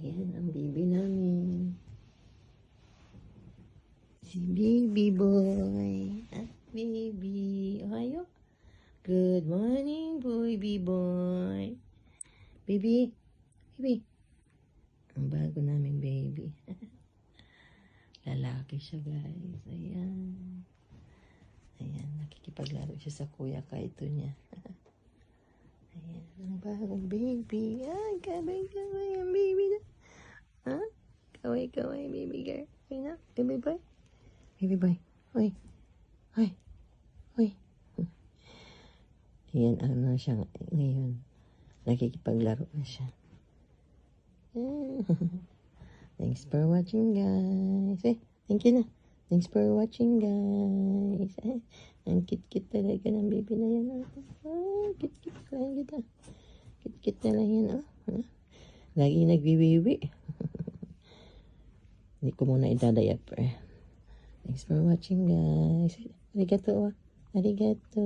Ayan ang baby namin. Si baby boy. At baby. Ohayo. Good morning, baby boy. Baby. Baby. Ang bago naming baby. Lalaki siya, guys. Ayan. Ayan. Nakikipaglaro siya sa kuya kaito niya. Ayan. Ang bagong baby. Ay, kaway ang baby na. Ha? Kaway, baby girl. Ayan na. Baby boy. Baby boy. Hoy. Hoy. Hoy. Ayan, ano siya ngayon. Nakikipaglaro na siya. Thanks for watching, guys. Thank you na. Thanks for watching, guys. Ang kit-kit talaga ng baby na yan. Kit-kit lang kita. Kit-kit na lang yan, Lagi nagwiwiwi. Hindi ko muna idadayap, Thanks for watching, guys. Arigato, Arigato.